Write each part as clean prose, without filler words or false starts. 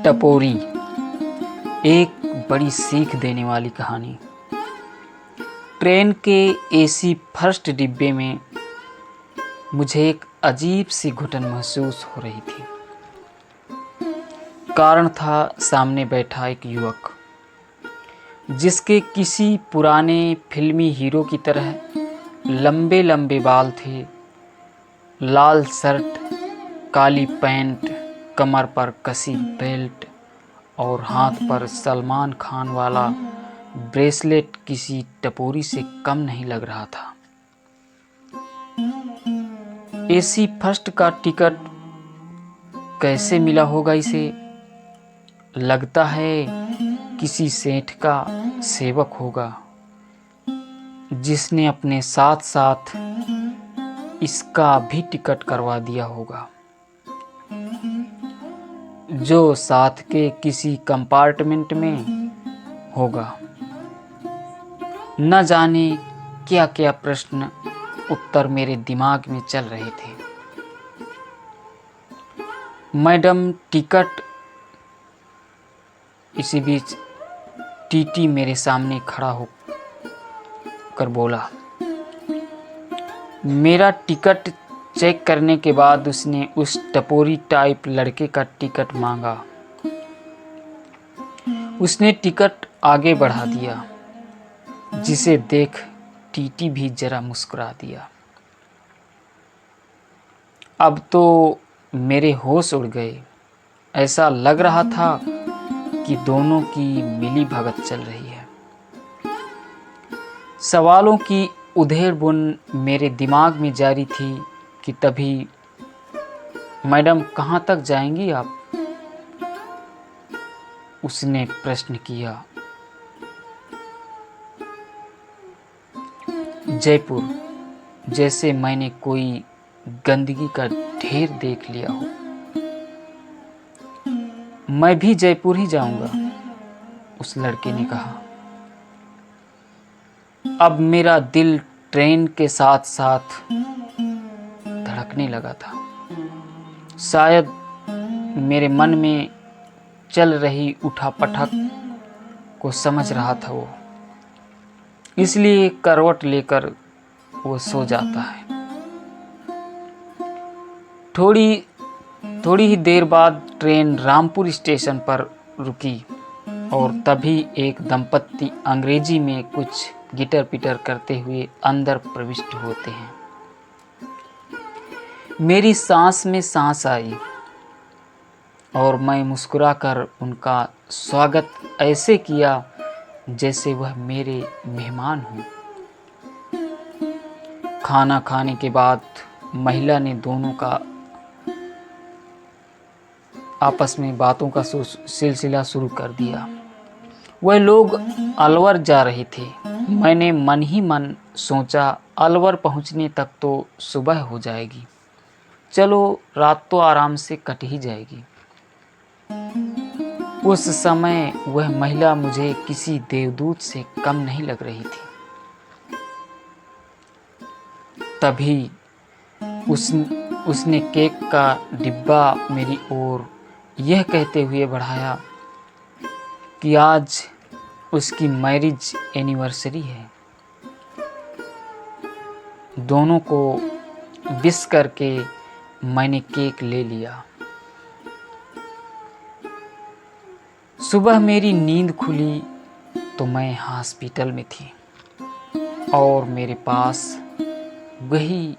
टपोरी, एक बड़ी सीख देने वाली कहानी। ट्रेन के एसी फर्स्ट डिब्बे में मुझे एक अजीब सी घुटन महसूस हो रही थी। कारण था सामने बैठा एक युवक, जिसके किसी पुराने फिल्मी हीरो की तरह लंबे लंबे बाल थे, लाल शर्ट, काली पैंट, कमर पर कसी बेल्ट और हाथ पर सलमान खान वाला ब्रेसलेट किसी टपोरी से कम नहीं लग रहा था। एसी फर्स्ट का टिकट कैसे मिला होगा इसे? लगता है किसी सेठ का सेवक होगा, जिसने अपने साथ साथ इसका भी टिकट करवा दिया होगा, जो साथ के किसी कंपार्टमेंट में होगा। न जाने क्या क्या प्रश्न उत्तर मेरे दिमाग में चल रहे थे। Madam ticket. इसी बीच टीटी मेरे सामने खड़ा होकर बोला। मेरा टिकट चेक करने के बाद उसने उस टपोरी टाइप लड़के का टिकट मांगा। उसने टिकट आगे बढ़ा दिया, जिसे देख टीटी भी जरा मुस्कुरा दिया। अब तो मेरे होश उड़ गए। ऐसा लग रहा था कि दोनों की मिली भगत चल रही है। सवालों की उधेड़-बुन मेरे दिमाग में जारी थी कि तभी, मैडम कहाँ तक जाएंगी आप? उसने प्रश्न किया। जयपुर, जैसे मैंने कोई गंदगी का ढेर देख लिया हो। मैं भी जयपुर ही जाऊंगा, उस लड़के ने कहा। अब मेरा दिल ट्रेन के साथ साथ धड़कने लगा था। शायद मेरे मन में चल रही उठापटक को समझ रहा था वो, इसलिए करवट लेकर वो सो जाता है। थोड़ी ही देर बाद ट्रेन रामपुर स्टेशन पर रुकी और तभी एक दंपत्ति अंग्रेजी में कुछ गिटर पिटर करते हुए अंदर प्रविष्ट होते हैं। मेरी सांस में सांस आई और मैं मुस्कुराकर उनका स्वागत ऐसे किया जैसे वह मेरे मेहमान हों। खाना खाने के बाद महिला ने दोनों का आपस में बातों का सिलसिला शुरू कर दिया। वह लोग अलवर जा रहे थे। मैंने मन ही मन सोचा, अलवर पहुंचने तक तो सुबह हो जाएगी, चलो रात तो आराम से कट ही जाएगी। उस समय वह महिला मुझे किसी देवदूत से कम नहीं लग रही थी। तभी उसने केक का डिब्बा मेरी ओर यह कहते हुए बढ़ाया कि आज उसकी मैरिज एनिवर्सरी है। दोनों को विश करके मैंने केक ले लिया। सुबह मेरी नींद खुली तो मैं हॉस्पिटल में थी और मेरे पास वही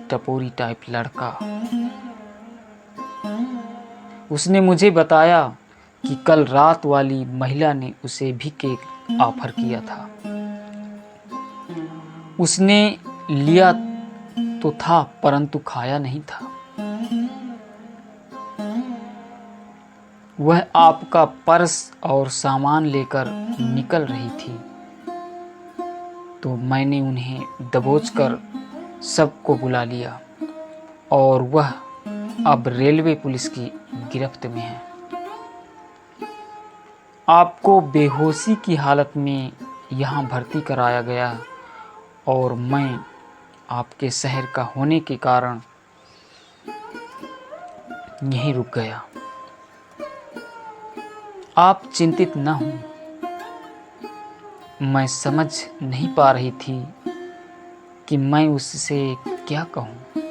टपोरी टाइप लड़का। उसने मुझे बताया कि कल रात वाली महिला ने उसे भी केक ऑफर किया था। उसने लिया तो था, परंतु खाया नहीं था। वह आपका पर्स और सामान लेकर निकल रही थी, तो मैंने उन्हें दबोचकर सबको बुला लिया और वह अब रेलवे पुलिस की गिरफ्त में है। आपको बेहोशी की हालत में यहाँ भर्ती कराया गया और मैं आपके शहर का होने के कारण यहीं रुक गया। आप चिंतित न हों। मैं समझ नहीं पा रही थी कि मैं उससे क्या कहूँ।